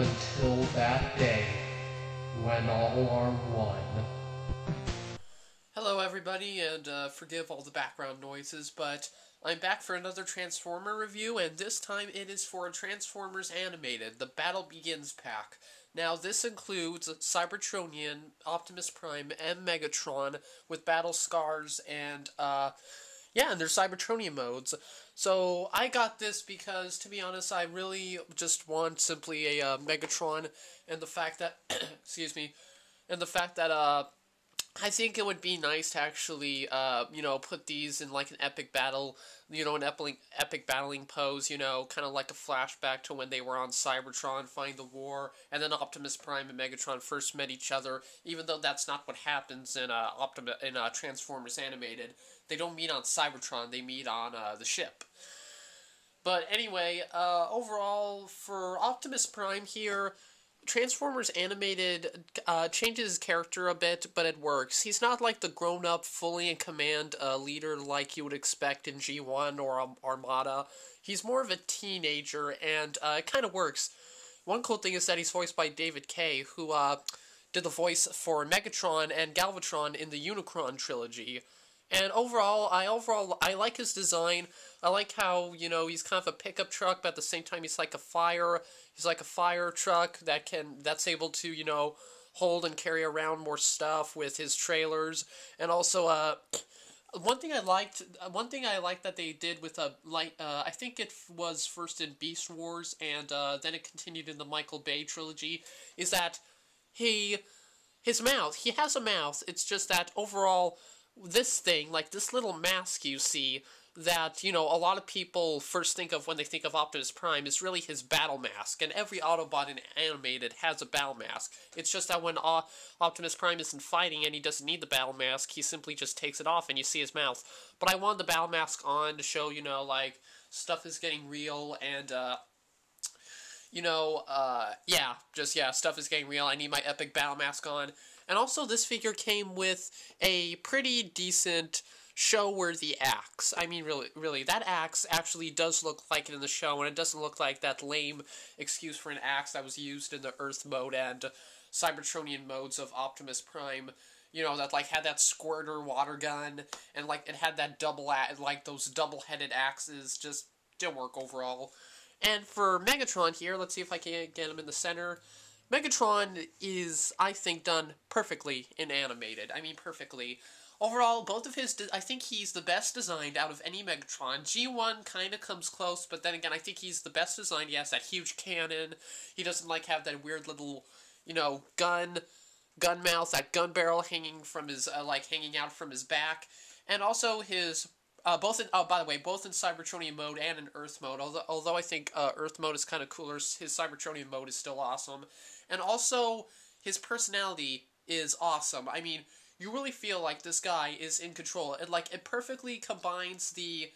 until that day when all are one. Hello everybody, and forgive all the background noises, but I'm back for another Transformer review, and this time it is for Transformers Animated, the Battle Begins pack. Now, this includes Cybertronian, Optimus Prime, and Megatron with battle scars and, and their Cybertronian modes. So, I got this because, to be honest, I really just want simply a Megatron, and the fact that, excuse me, and the fact that, I think it would be nice to actually, put these in like an epic battle, an epic battling pose, kind of like a flashback to when they were on Cybertron fighting the war, and then Optimus Prime and Megatron first met each other, even though that's not what happens in Transformers Animated. They don't meet on Cybertron, they meet on the ship. But anyway, overall, for Optimus Prime here, Transformers Animated changes his character a bit, but it works. He's not like the grown-up, fully in command leader like you would expect in G1 or Armada. He's more of a teenager, and it kind of works. One cool thing is that he's voiced by David Kaye, who did the voice for Megatron and Galvatron in the Unicron trilogy. And overall, I like his design. I like how, he's kind of a pickup truck, but at the same time he's like a fire truck that's able to, hold and carry around more stuff with his trailers. And also, one thing I liked that they did with I think it was first in Beast Wars and then it continued in the Michael Bay trilogy, is that he has a mouth. It's just that overall, this thing, like this little mask you see, that, a lot of people first think of when they think of Optimus Prime is really his battle mask, and every Autobot in Animated has a battle mask. It's just that when Optimus Prime isn't fighting and he doesn't need the battle mask, he simply just takes it off and you see his mouth. But I wanted the battle mask on to show, stuff is getting real and, stuff is getting real. I need my epic battle mask on. And also, this figure came with a pretty decent show-worthy axe. I mean, really, that axe actually does look like it in the show, and it doesn't look like that lame excuse for an axe that was used in the Earth mode and Cybertronian modes of Optimus Prime. That, had that squirter water gun, and, it had that those double-headed axes. Just didn't work overall. And for Megatron here, let's see if I can get him in the center. Megatron is, I think, done perfectly in Animated. I mean, perfectly. Overall, both of his, I think he's the best designed out of any Megatron. G1 kind of comes close, but then again, I think he's the best designed. He has that huge cannon. He doesn't, have that weird little, gun mouth, that gun barrel hanging from his, hanging out from his back. And also his, both in Cybertronian mode and in Earth mode, although I think Earth mode is kind of cooler, his Cybertronian mode is still awesome. And also, his personality is awesome. I mean, you really feel like this guy is in control. It perfectly combines the,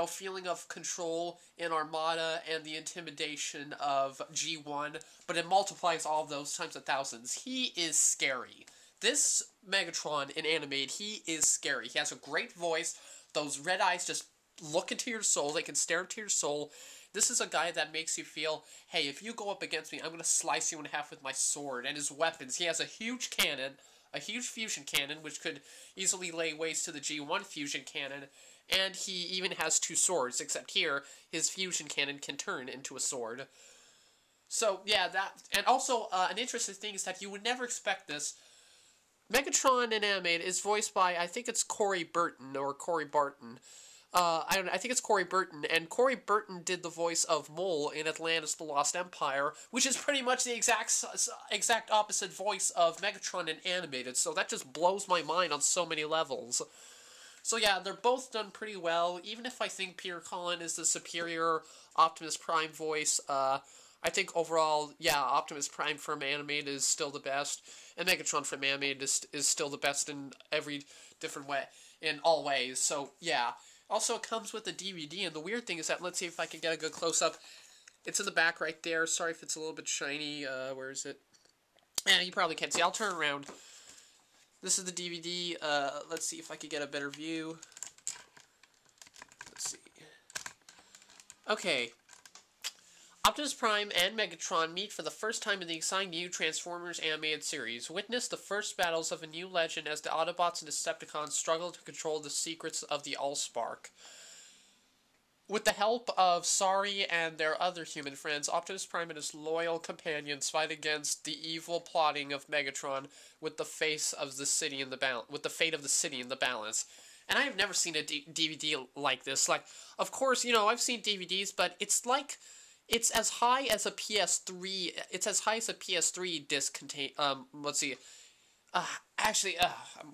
feeling of control in Armada and the intimidation of G1, but it multiplies all of those times 1,000. He is scary. This Megatron in Animated, he is scary. He has a great voice. Those red eyes just look into your soul. They can stare into your soul. This is a guy that makes you feel, hey, if you go up against me, I'm going to slice you in half with my sword. And his weapons, he has a huge cannon, a huge fusion cannon, which could easily lay waste to the G1 fusion cannon. And he even has 2 swords, except here, his fusion cannon can turn into a sword. So, yeah, and also, an interesting thing is that you would never expect this. Megatron in Animated is voiced by, I think it's Corey Burton, or Corey Barton. I think it's Corey Burton, and Corey Burton did the voice of Mole in Atlantis: The Lost Empire, which is pretty much the exact opposite voice of Megatron in Animated, so that just blows my mind on so many levels. So yeah, they're both done pretty well, even if I think Peter Cullen is the superior Optimus Prime voice. I think overall, yeah, Optimus Prime from Animated is still the best, and Megatron from Animated is still the best in every different way, in all ways, so yeah. Also, it comes with a DVD, and the weird thing is that, let's see if I can get a good close-up. It's in the back right there. Sorry if it's a little bit shiny. Where is it? Yeah, you probably can't see. I'll turn around. This is the DVD. Let's see if I can get a better view. Let's see. Okay. Optimus Prime and Megatron meet for the first time in the exciting new Transformers animated series. Witness the first battles of a new legend as the Autobots and Decepticons struggle to control the secrets of the Allspark. With the help of Sari and their other human friends, Optimus Prime and his loyal companions fight against the evil plotting of Megatron with the fate of the city in the balance. And I have never seen a DVD like this. Like, of course, I've seen DVDs, but it's as high as a PS3. It's as high as a PS3 disc contain. Let's see. I'm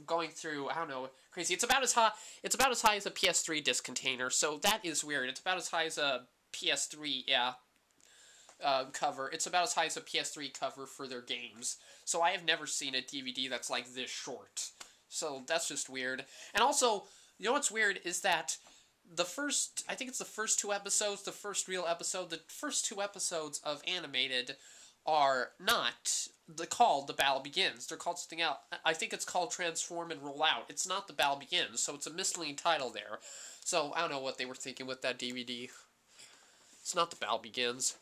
going through. I don't know. Crazy. It's about as high. It's about as high as a PS3 disc container. So that is weird. It's about as high as a PS3. Yeah. Cover. It's about as high as a PS3 cover for their games. So I have never seen a DVD that's like this short. So that's just weird. And also, what's weird is that I think it's the first two episodes, the first real episode, the first two episodes of animated are not called The Battle Begins. They're called something else. I think it's called Transform and Roll Out. It's not The Battle Begins, so it's a misleading title there. So I don't know what they were thinking with that DVD. It's not The Battle Begins.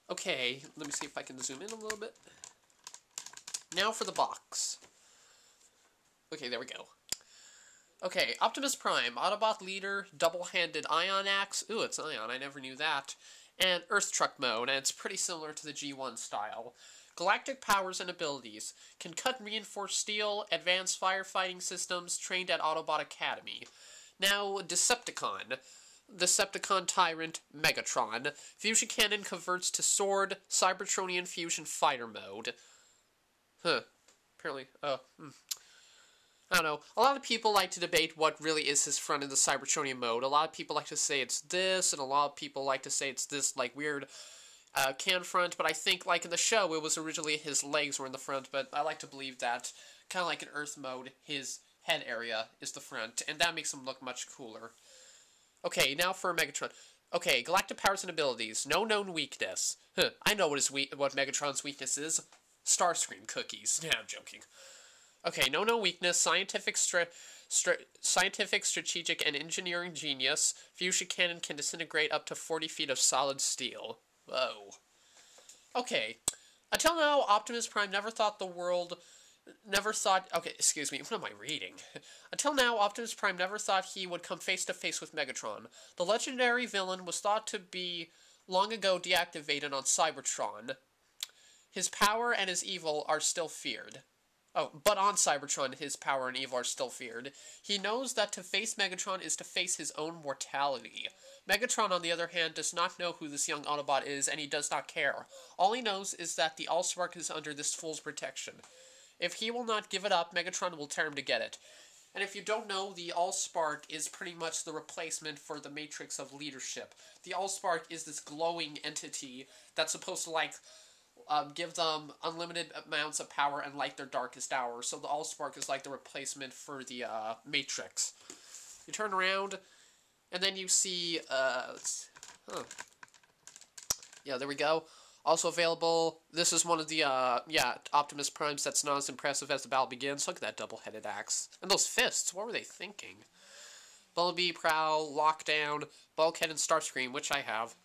Okay, let me see if I can zoom in a little bit. Now for the box. Okay, there we go. Okay, Optimus Prime, Autobot leader, double-handed ion axe. Ooh, it's ion, I never knew that. And Earth Truck mode, and it's pretty similar to the G1 style. Galactic powers and abilities. Can cut reinforced steel, advanced firefighting systems, trained at Autobot Academy. Now, Decepticon. Decepticon Tyrant, Megatron. Fusion Cannon converts to Sword, Cybertronian Fusion Fighter mode. Apparently, I don't know. A lot of people like to debate what really is his front in the Cybertronian mode. A lot of people like to say it's this, and a lot of people like to say it's this, like, weird can front. But I think, like, in the show, it was originally his legs were in the front. But I like to believe that, kind of like in Earth mode, his head area is the front. And that makes him look much cooler. Okay, now for Megatron. Okay, galactic powers and abilities. No known weakness. I know what Megatron's weakness is. Starscream cookies. Yeah, I'm joking. Okay, no weakness, scientific, strategic, and engineering genius. Fusion cannon can disintegrate up to 40 feet of solid steel. Whoa. Okay. Until now, Optimus Prime okay, excuse me, what am I reading? Until now, Optimus Prime never thought he would come face to face with Megatron. The legendary villain was thought to be long ago deactivated on Cybertron. His power and his evil are still feared. Oh, but on Cybertron, his power and evil are still feared. He knows that to face Megatron is to face his own mortality. Megatron, on the other hand, does not know who this young Autobot is, and he does not care. All he knows is that the Allspark is under this fool's protection. If he will not give it up, Megatron will tear him to get it. And if you don't know, the Allspark is pretty much the replacement for the Matrix of leadership. The Allspark is this glowing entity that's supposed to, like, give them unlimited amounts of power and light their darkest hour. So the Allspark is like the replacement for the Matrix. You turn around, and then you see, yeah, there we go. Also available, this is one of the, Optimus Primes that's not as impressive as the battle begins. Look at that double-headed axe. And those fists, what were they thinking? Bumblebee, Prowl, Lockdown, Bulkhead, and Starscream, which I have.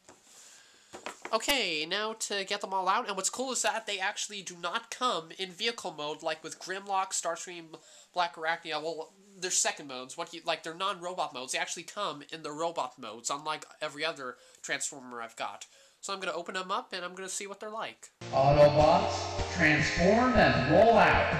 Okay, now to get them all out, and what's cool is that they actually do not come in vehicle mode, like with Grimlock, Starscream, Black Arachnia. Well, they're second modes. They're non-robot modes. They actually come in the robot modes, unlike every other Transformer I've got. So I'm going to open them up, and I'm going to see what they're like. Autobots, transform and roll out.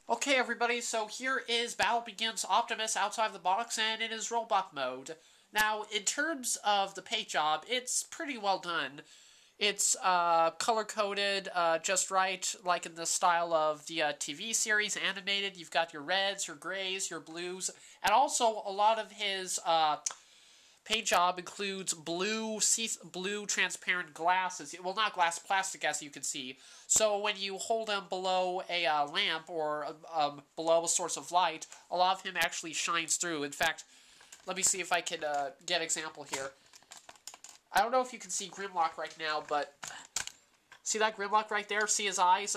Okay, everybody, so here is Battle Begins Optimus outside of the box, and it is robot mode. Now, in terms of the paint job, it's pretty well done. It's color-coded just right, like in the style of the TV series, animated. You've got your reds, your grays, your blues, and also a lot of his paint job includes blue transparent glasses. Well, not glass, plastic, as you can see. So when you hold him below a lamp or below a source of light, a lot of him actually shines through. In fact, let me see if I can get an example here. I don't know if you can see Grimlock right now, but see that Grimlock right there? See his eyes?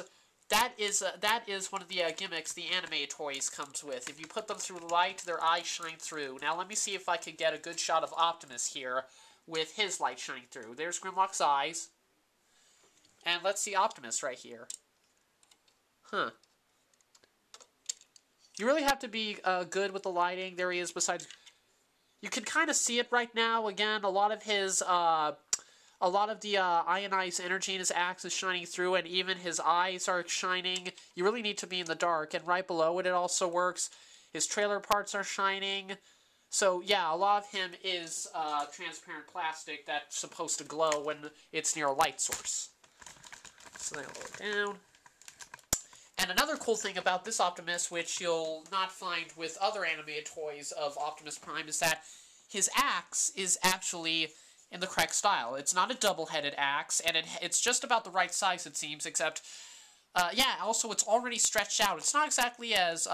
That is one of the gimmicks the anime toys comes with. If you put them through the light, their eyes shine through. Now let me see if I can get a good shot of Optimus here with his light shining through. There's Grimlock's eyes. And let's see Optimus right here. Huh. You really have to be good with the lighting. There he is beside... You can kind of see it right now. Again, a lot of his... A lot of the ionized energy in his axe is shining through, and even his eyes are shining. You really need to be in the dark, and right below it also works. His trailer parts are shining. So, yeah, a lot of him is transparent plastic that's supposed to glow when it's near a light source. So, then I'll lower it down. And another cool thing about this Optimus, which you'll not find with other animated toys of Optimus Prime, is that his axe is actually... in the correct style. It's not a double-headed axe, and it's just about the right size, it seems, except, yeah, also it's already stretched out. It's not exactly as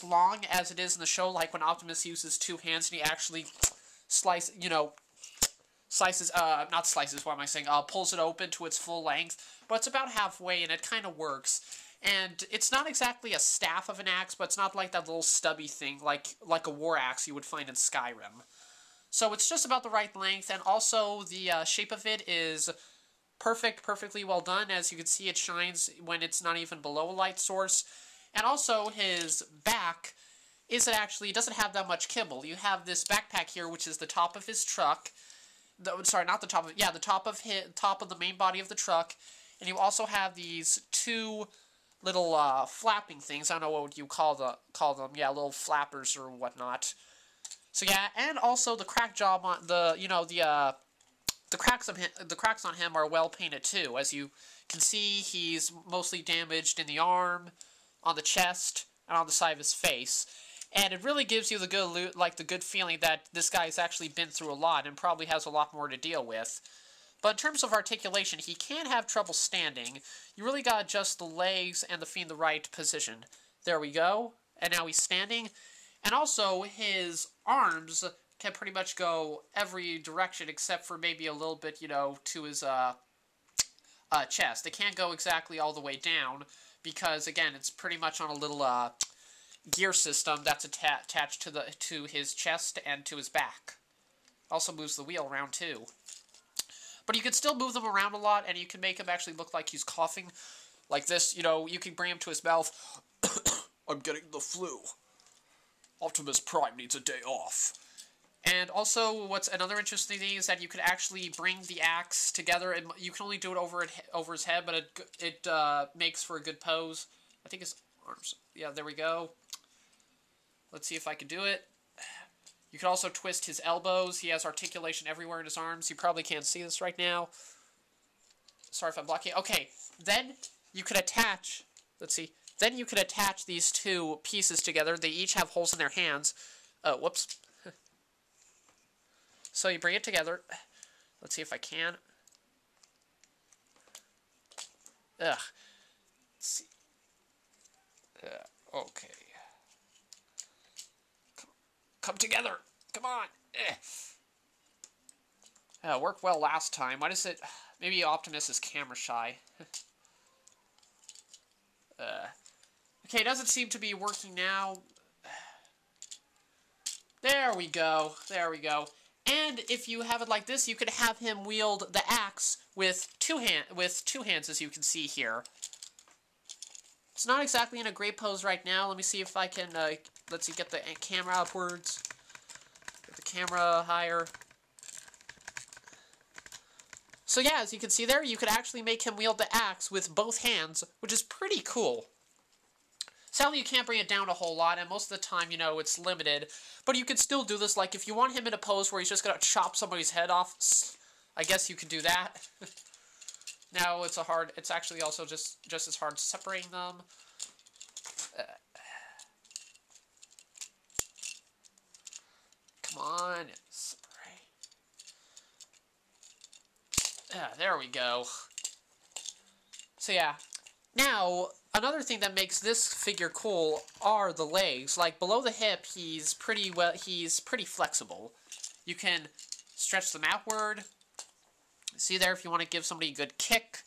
long as it is in the show, like when Optimus uses two hands and he actually slices, not slices, what am I saying, pulls it open to its full length, but it's about halfway, and it kind of works. And it's not exactly a staff of an axe, but it's not like that little stubby thing, like a war axe you would find in Skyrim. So it's just about the right length, and also the shape of it is perfectly well done. As you can see, it shines when it's not even below a light source. And also, his back doesn't have that much kibble. You have this backpack here, which is the top of his truck. Sorry, not the top of... Yeah, the top of the main body of the truck. And you also have these two little flapping things. I don't know what you call them. Yeah, little flappers or whatnot. So yeah, and also the crack job on the cracks on him are well painted too. As you can see, he's mostly damaged in the arm, on the chest, and on the side of his face. And it really gives you the good feeling that this guy's actually been through a lot and probably has a lot more to deal with. But in terms of articulation, he can have trouble standing. You really gotta adjust the legs and the feet in the right position. There we go. And now he's standing. And also, his arms can pretty much go every direction except for maybe a little bit, to his chest. They can't go exactly all the way down because, again, it's pretty much on a little gear system that's attached to his chest and to his back. Also moves the wheel around, too. But you can still move them around a lot, and you can make him actually look like he's coughing. Like this, you can bring him to his mouth. I'm getting the flu. Optimus Prime needs a day off. And also, what's another interesting thing is that you could actually bring the axe together, and you can only do it over his head, but it makes for a good pose. I think his arms... Yeah, there we go. Let's see if I can do it. You can also twist his elbows. He has articulation everywhere in his arms. You probably can't see this right now. Sorry if I'm blocking. Okay, then you could attach... Let's see... Then you can attach these two pieces together. They each have holes in their hands. Whoops. So you bring it together. Let's see if I can. Ugh. Let's see. Okay. Come together. Come on. Worked well last time. Why does it... Maybe Optimus is camera shy. Okay, it doesn't seem to be working now. There we go. There we go. And if you have it like this, you could have him wield the axe with two hands, as you can see here. It's not exactly in a great pose right now. Let me see if I can, let's see, get the camera upwards. Get the camera higher. So yeah, as you can see there, you could actually make him wield the axe with both hands, which is pretty cool. Sadly, you can't bring it down a whole lot, and most of the time, it's limited. But you can still do this, like, if you want him in a pose where he's just gonna chop somebody's head off, I guess you could do that. Now, it's actually also just as hard separating them. Come on, separate. There we go. So yeah. Now, another thing that makes this figure cool are the legs. Like, below the hip, he's pretty flexible. You can stretch them outward. See there, if you want to give somebody a good kick.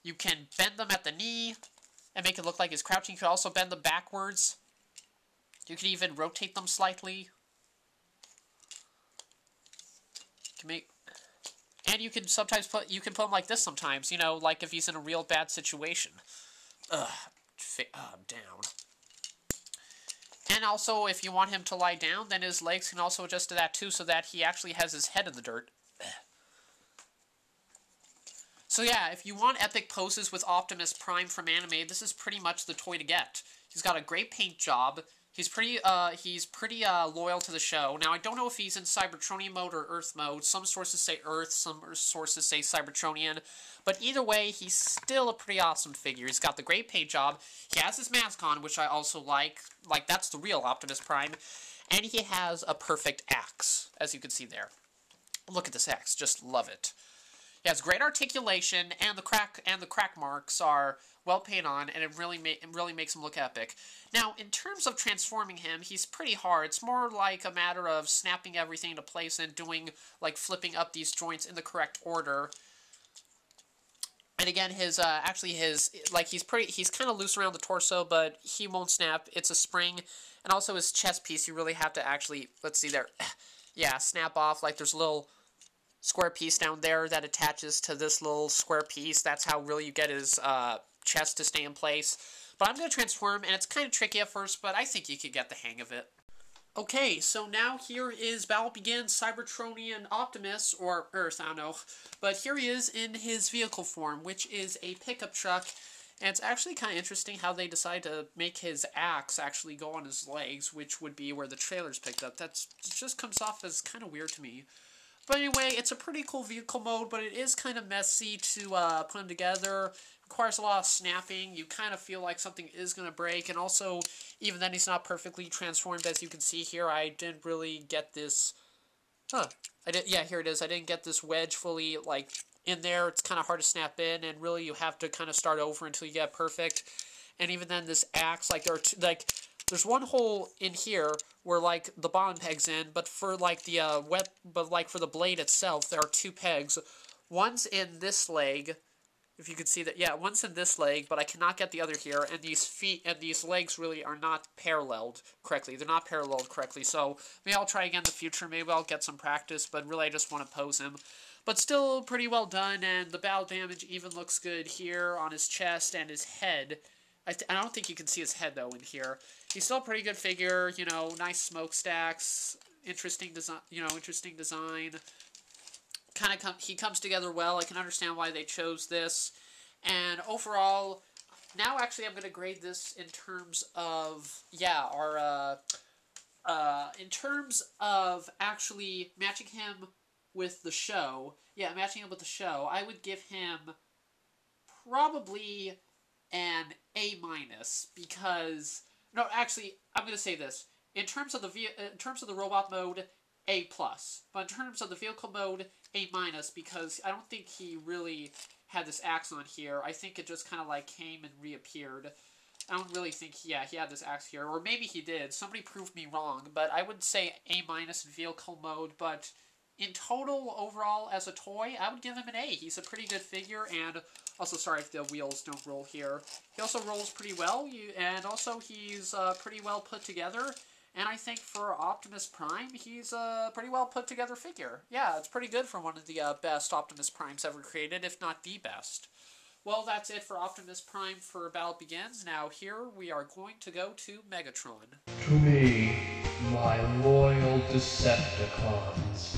You can bend them at the knee and make it look like he's crouching. You can also bend them backwards. You can even rotate them slightly. to make... And you can sometimes put him like this sometimes, you know, like if he's in a real bad situation. I'm down. And also, if you want him to lie down, then his legs can also adjust to that too, so that he actually has his head in the dirt. So yeah, if you want epic poses with Optimus Prime from anime, this is pretty much the toy to get. He's got a great paint job. He's pretty loyal to the show. Now, I don't know if he's in Cybertronian mode or Earth mode. Some sources say Earth, some sources say Cybertronian. But either way, he's still a pretty awesome figure. He's got the great paint job. He has his mask on, which I also like. Like, that's the real Optimus Prime. And he has a perfect axe, as you can see there. Look at this axe. Just love it. He has great articulation, and the crack marks are well painted on, and it really makes him look epic. Now, in terms of transforming him, he's pretty hard. It's more like a matter of snapping everything into place and doing, like, flipping up these joints in the correct order. And again, he's kind of loose around the torso, but he won't snap. It's a spring. And also his chest piece, you really have to actually, let's see there, yeah, snap off. Like, there's a little square piece down there that attaches to this little square piece. That's how really you get his chest to stay in place. But I'm going to transform, and it's kind of tricky at first, but I think you could get the hang of it. Okay, so now here is Battle Begins Cybertronian Optimus, or Earth, I don't know. But here he is in his vehicle form, which is a pickup truck. And it's actually kind of interesting how they decide to make his axe actually go on his legs, which would be where the trailer's picked up. It just comes off as kind of weird to me. But anyway, it's a pretty cool vehicle mode, but it is kind of messy to put them together. Requires a lot of snapping. You kind of feel like something is going to break. And also, even then, he's not perfectly transformed. As you can see here, I didn't really get this... Yeah, here it is. I didn't get this wedge fully, like, in there. It's kind of hard to snap in, and really you have to kind of start over until you get perfect. And even then, this axe, like, there are there's one hole in here where, like, the bottom peg's in, but for, like, the, for the blade itself, there are two pegs. One's in this leg, if you can see that. Yeah, one's in this leg, but I cannot get the other here, and these feet and these legs really are not paralleled correctly. They're not paralleled correctly, so maybe I'll try again in the future. Maybe I'll get some practice, but really I just want to pose him. But still pretty well done, and the battle damage even looks good here on his chest and his head. I don't think you can see his head, though, in here. He's still a pretty good figure, you know, nice smokestacks, interesting design, he comes together well. I can understand why they chose this. And overall, now actually I'm going to grade this in terms of, yeah, in terms of actually matching him with the show. Yeah, matching him with the show, I would give him probably an A-, because... No, actually, I'm going to say this. In terms of the robot mode, A+. But in terms of the vehicle mode, A-, because I don't think he really had this axe on here. I think it just kind of, like, came and reappeared. I don't really think, he had this axe here. Or maybe he did. Somebody proved me wrong. But I would say A- in vehicle mode. But in total, overall, as a toy, I would give him an A. He's a pretty good figure, and also, sorry if the wheels don't roll here. He also rolls pretty well, and also he's pretty well put together. And I think for Optimus Prime, he's a pretty well put together figure. Yeah, it's pretty good for one of the best Optimus Primes ever created, if not the best. Well, that's it for Optimus Prime for Battle Begins. Now here we are going to go to Megatron. To me, my loyal Decepticons.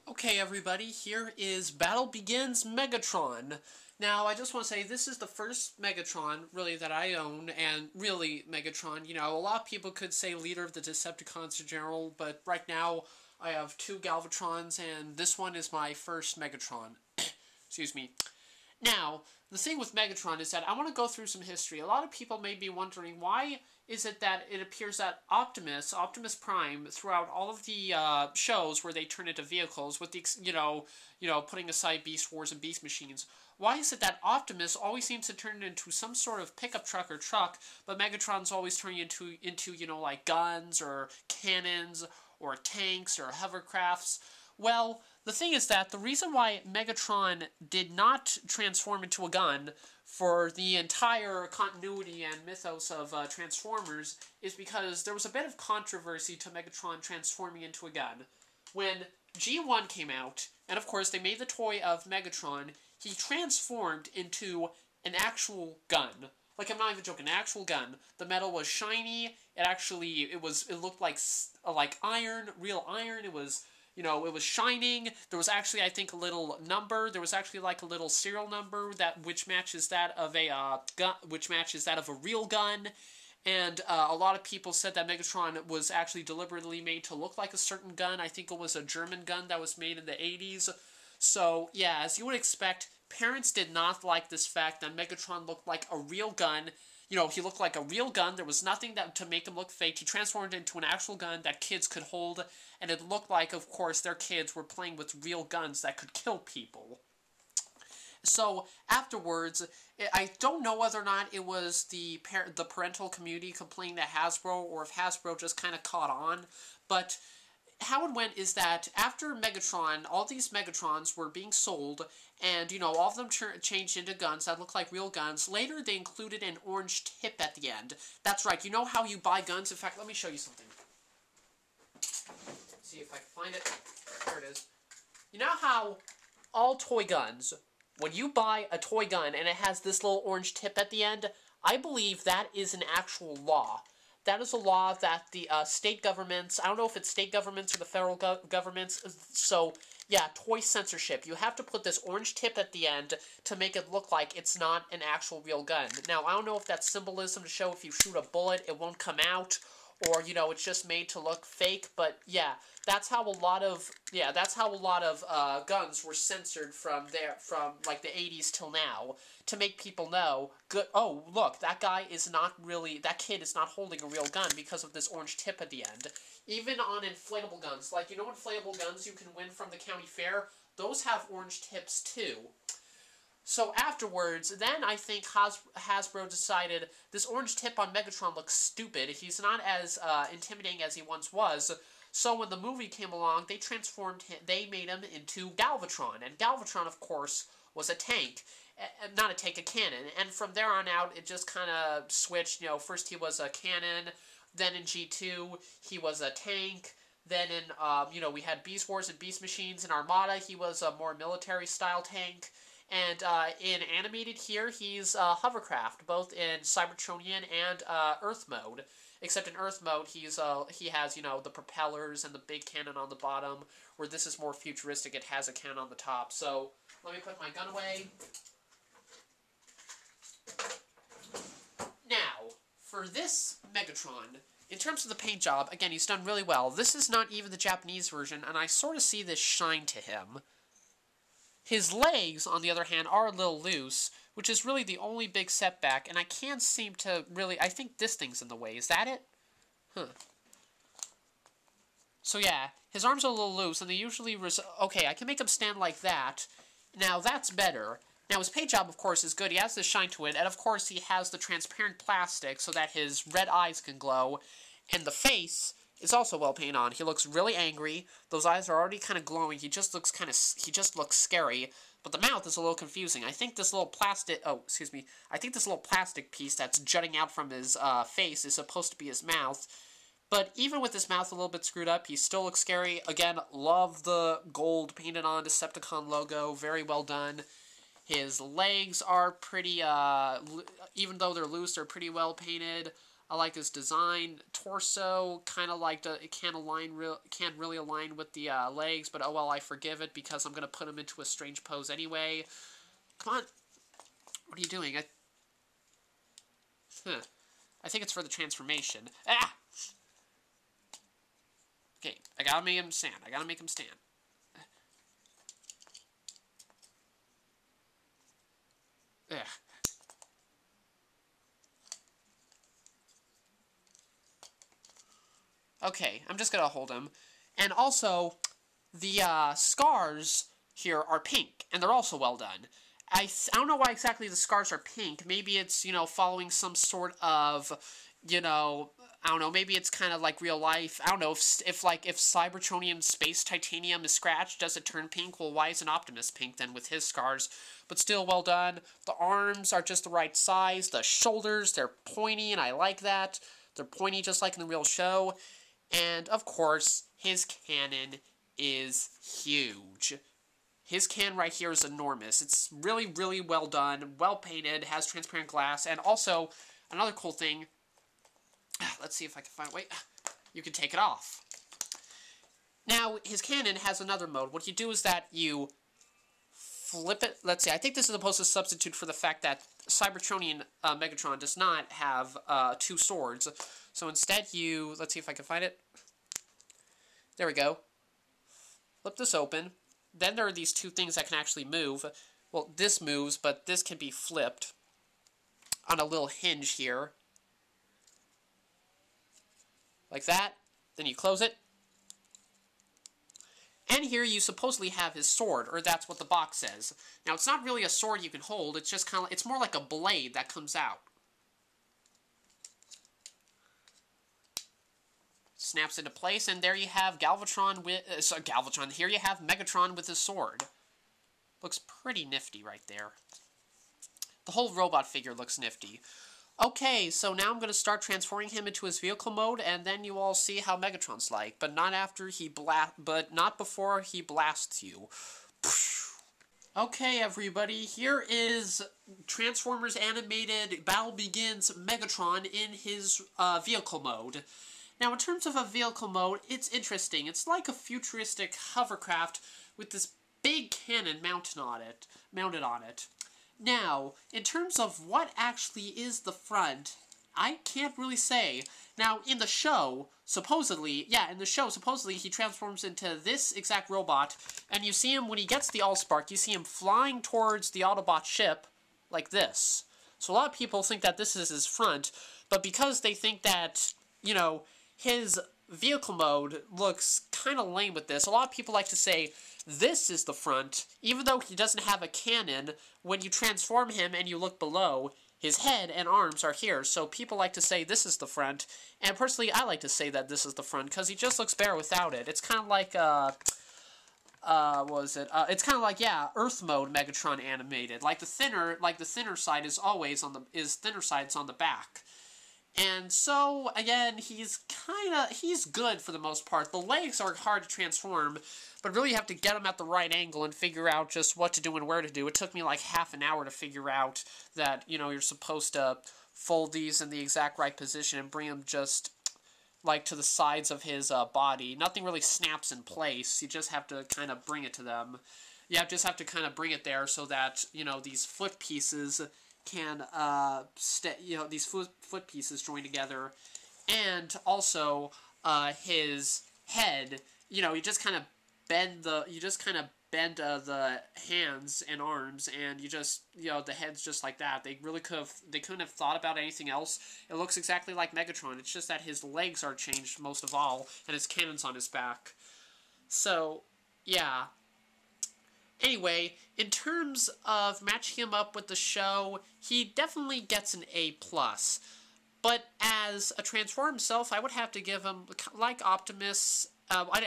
Okay, everybody, here is Battle Begins Megatron. Now, I just want to say, this is the first Megatron, really, that I own, and really, Megatron, you know, a lot of people could say leader of the Decepticons in general, but right now, I have two Galvatrons, and this one is my first Megatron. Excuse me. Now, the thing with Megatron is that I want to go through some history. A lot of people may be wondering, why is it that it appears that Optimus Prime, throughout all of the shows where they turn into vehicles, with the, putting aside Beast Wars and Beast Machines, why is it that Optimus always seems to turn into some sort of pickup truck or truck, but Megatron's always turning into like guns or cannons or tanks or hovercrafts? Well, the thing is that the reason why Megatron did not transform into a gun for the entire continuity and mythos of Transformers is because there was a bit of controversy to Megatron transforming into a gun. When G1 came out, and of course they made the toy of Megatron. He transformed into an actual gun. Like, I'm not even joking, an actual gun. The metal was shiny. It looked like iron, real iron. It was, it was shining. There was actually, I think, a little number. There was actually like a little serial number which matches that of a gun, which matches that of a real gun. And a lot of people said that Megatron was actually deliberately made to look like a certain gun. I think it was a German gun that was made in the 80s. So, yeah, as you would expect, parents did not like this fact that Megatron looked like a real gun. He looked like a real gun. There was nothing to make him look fake. He transformed into an actual gun that kids could hold. And it looked like, of course, their kids were playing with real guns that could kill people. So afterwards, I don't know whether or not it was the parental community complaining to Hasbro, or if Hasbro just kind of caught on. But how it went is that after Megatron, all these Megatrons were being sold, and, all of them changed into guns that looked like real guns. Later, they included an orange tip at the end. That's right, you know how you buy guns? In fact, let me show you something. Let's see if I can find it. There it is. You know how all toy guns, when you buy a toy gun and it has this little orange tip at the end, I believe that is an actual law. That is a law that the state governments, I don't know if it's state governments or the federal governments, so yeah, toy censorship. You have to put this orange tip at the end to make it look like it's not an actual real gun. Now, I don't know if that's symbolism to show if you shoot a bullet, it won't come out, or, it's just made to look fake, but yeah, that's how a lot of guns were censored from like the 80s till now, to make people know, oh, look, that kid is not holding a real gun because of this orange tip at the end. Even on inflatable guns, like, inflatable guns you can win from the county fair, those have orange tips too. So afterwards, then I think Hasbro decided this orange tip on Megatron looks stupid. He's not as intimidating as he once was. So when the movie came along, they transformed him. They made him into Galvatron, and Galvatron, of course, was a tank, not a tank, a cannon. And from there on out, it just kind of switched. First he was a cannon, then in G2 he was a tank. Then in we had Beast Wars and Beast Machines and Armada. He was a more military style tank. And in animated here, he's hovercraft, both in Cybertronian and Earth mode. Except in Earth mode, he has, the propellers and the big cannon on the bottom, where this is more futuristic, it has a cannon on the top. So, let me put my gun away. Now, for this Megatron, in terms of the paint job, again, he's done really well. This is not even the Japanese version, and I sort of see this shine to him. His legs, on the other hand, are a little loose, which is really the only big setback, and I can't seem to really... I think this thing's in the way. Is that it? Huh. So yeah, his arms are a little loose, and they usually... Okay, I can make him stand like that. Now, that's better. Now, his paint job, of course, is good. He has this shine to it, and of course, he has the transparent plastic so that his red eyes can glow, and the face... It's also well painted on. He looks really angry. Those eyes are already kind of glowing. He just looks scary. But the mouth is a little confusing. I think this little plastic... Oh, excuse me. I think this little plastic piece that's jutting out from his face is supposed to be his mouth. But even with his mouth a little bit screwed up, he still looks scary. Again, love the gold painted on Decepticon logo. Very well done. His legs are pretty... even though they're loose, they're pretty well painted. I like his design. Torso, kind of like it can't really align with the legs, but oh well, I forgive it because I'm gonna put him into a strange pose anyway. Come on, what are you doing? I think it's for the transformation. Ah! Okay, I gotta make him stand. Ugh. Okay, I'm just gonna hold him. And also, the scars here are pink, and they're also well done. I don't know why exactly the scars are pink. Maybe it's, following some sort of, I don't know, maybe it's kind of like real life. I don't know, if Cybertronian space titanium is scratched, does it turn pink? Well, why isn't Optimus pink then with his scars? But still well done. The arms are just the right size. The shoulders, they're pointy, and I like that. They're pointy just like in the real show. And, of course, his cannon is huge. His can right here is enormous. It's really, really well done, well painted, has transparent glass, and also, another cool thing, let's see if I can find a way, you can take it off. Now, his cannon has another mode. What you do is that you flip it. Let's see, I think this is supposed to substitute for the fact that Cybertronian Megatron does not have 2 swords. So instead you, let's see if I can find it. There we go. Flip this open. Then there are these 2 things that can actually move. Well, this moves, but this can be flipped on a little hinge here. Like that. Then you close it. And here you supposedly have his sword, or that's what the box says. Now, it's not really a sword you can hold, it's just kind of, it's more like a blade that comes out. Snaps into place, and there you have Galvatron with, Galvatron, here you have Megatron with his sword. Looks pretty nifty right there. The whole robot figure looks nifty. Okay, so now I'm going to start transforming him into his vehicle mode, and then you all see how Megatron's like, but not after he not before he blasts you. Okay, everybody, here is Transformers Animated Battle Begins Megatron in his vehicle mode. Now, in terms of a vehicle mode, it's interesting. It's like a futuristic hovercraft with this big cannon mounted on it. Now, in terms of what actually is the front, I can't really say. Now, in the show, supposedly, he transforms into this exact robot, and you see him, when he gets the Allspark, you see him flying towards the Autobot ship, like this. So a lot of people think that this is his front, but because they think that, you know, his vehicle mode looks kind of lame with this, a lot of people like to say, this is the front, even though he doesn't have a cannon. When you transform him and you look below, his head and arms are here, so people like to say this is the front, and personally I like to say that this is the front, because he just looks better without it. It's kind of like, it's kind of like, yeah, Earth mode Megatron animated. Like the thinner side is always on thinner side's on the back. And so, again, he's good for the most part. The legs are hard to transform, but really you have to get them at the right angle and figure out just what to do and where to do. It took me like half an hour to figure out that, you know, you're supposed to fold these in the exact right position and bring them just, like, to the sides of his body. Nothing really snaps in place. You just have to kind of bring it to them. You just have to kind of bring it there so that, you know, these foot pieces can, these foot pieces join together, and also, his head, you know, you just kind of bend the hands and arms, and you just, you know, the head's just like that. They couldn't have thought about anything else. It looks exactly like Megatron. It's just that his legs are changed most of all, and his cannon's on his back. So, yeah. Anyway, in terms of matching him up with the show, he definitely gets an A+. But as a Transformer himself, I would have to give him, like Optimus, I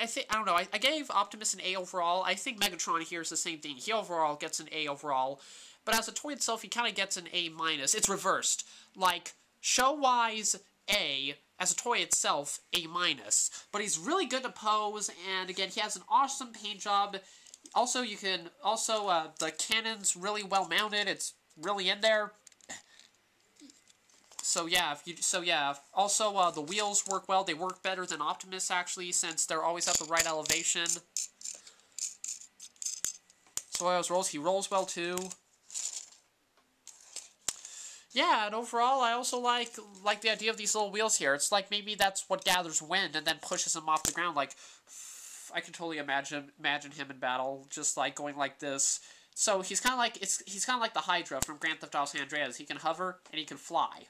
gave Optimus an A overall. I think Megatron here is the same thing. He overall gets an A overall. But as a toy itself, he kind of gets an A-. It's reversed. Like, show-wise, A. As a toy itself, A-. But he's really good to pose, and again, he has an awesome paint job. Also, the cannon's really well mounted. It's really in there. So yeah, Also, the wheels work well. They work better than Optimus, actually, since they're always at the right elevation. So he rolls well too. Yeah, and overall, I also like the idea of these little wheels here. It's like maybe that's what gathers wind and then pushes him off the ground. Like, I can totally imagine him in battle, just like going like this. So he's kind of like the Hydra from Grand Theft Auto San Andreas. He can hover and he can fly.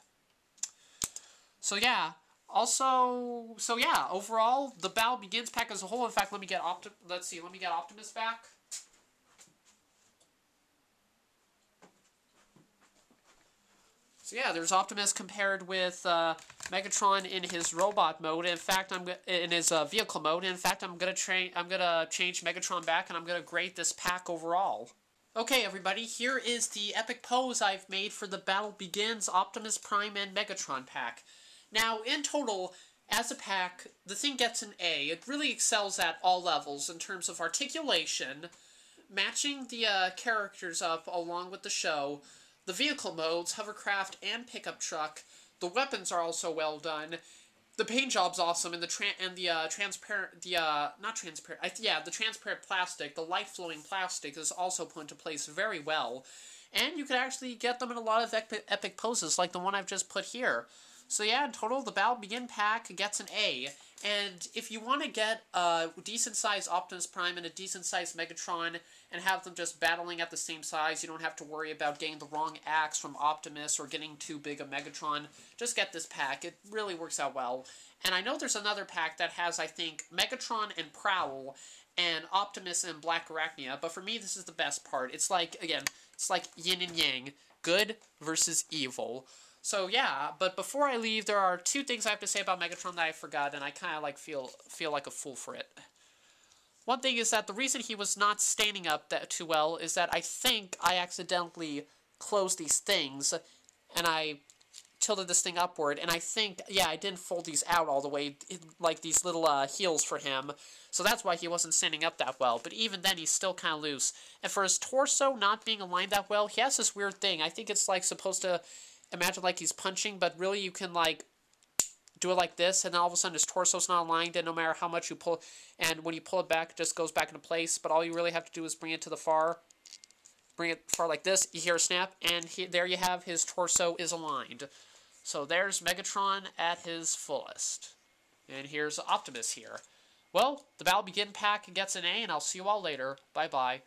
So yeah. Overall, the Battle Begins pack as a whole. In fact, let me get Optimus back. So yeah, there's Optimus compared with Megatron in his robot mode. In fact, in his vehicle mode. In fact, I'm gonna change Megatron back, and I'm gonna grade this pack overall. Okay, everybody, here is the epic pose I've made for the Battle Begins Optimus Prime and Megatron pack. Now, in total, as a pack, the thing gets an A. It really excels at all levels in terms of articulation, matching the characters up along with the show, the vehicle modes, hovercraft and pickup truck. The weapons are also well done. The paint job's awesome, and the transparent, the transparent plastic, the light flowing plastic is also put into place very well. And you can actually get them in a lot of epic poses, like the one I've just put here. So yeah, in total, the Battle Begin pack gets an A. And if you want to get a decent-sized Optimus Prime and a decent-sized Megatron and have them just battling at the same size, you don't have to worry about getting the wrong axe from Optimus or getting too big a Megatron. Just get this pack. It really works out well. And I know there's another pack that has, I think, Megatron and Prowl and Optimus and Black Arachnia, but for me, this is the best part. It's like, again, it's like yin and yang. Good versus evil. So yeah, but before I leave, there are two things I have to say about Megatron that I forgot, and I kind of like feel like a fool for it. One thing is that the reason he was not standing up that too well is that I think I accidentally closed these things, and I tilted this thing upward, and I think, yeah, I didn't fold these out all the way, like these little heels for him, so that's why he wasn't standing up that well, but even then, he's still kind of loose. And for his torso not being aligned that well, he has this weird thing. I think it's like supposed to imagine like he's punching, but really you can like do it like this, and then all of a sudden his torso's not aligned, and no matter how much you pull, and when you pull it back, it just goes back into place, but all you really have to do is bring it to the far, like this, you hear a snap, and there you have his torso is aligned. So there's Megatron at his fullest. And here's Optimus here. Well, the Battle Begin pack gets an A, and I'll see you all later. Bye-bye.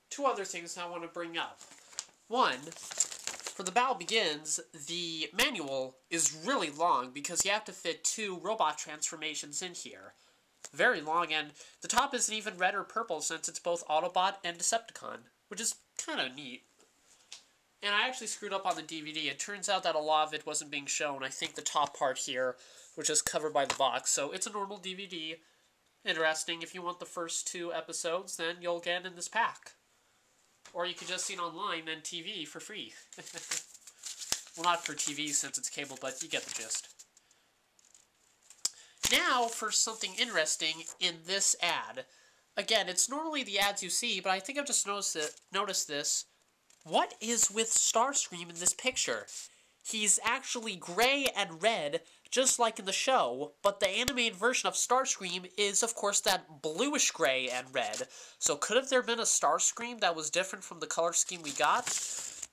Two other things I want to bring up. One, for the Battle Begins, the manual is really long because you have to fit 2 robot transformations in here. Very long, and the top isn't even red or purple since it's both Autobot and Decepticon, which is kind of neat. And I actually screwed up on the DVD. It turns out that a lot of it wasn't being shown. I think the top part here, which is covered by the box. So it's a normal DVD. Interesting. If you want the first 2 episodes, then you'll get in this pack. Or you could just see it online and TV for free. Well, not for TV since it's cable, but you get the gist. Now for something interesting in this ad. Again, it's normally the ads you see, but I think I've just noticed this. What is with Starscream in this picture? He's actually gray and red, just like in the show, but the animated version of Starscream is, of course, that bluish gray and red. So could have there been a Starscream that was different from the color scheme we got?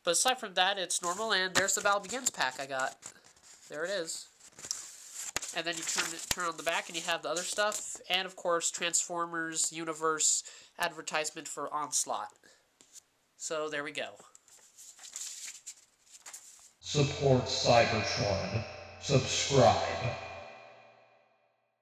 But aside from that, it's normal, and there's the Battle Begins pack I got. There it is. And then you turn on the back, and you have the other stuff, and of course, Transformers Universe advertisement for Onslaught. So there we go. Support Cybertron. Subscribe.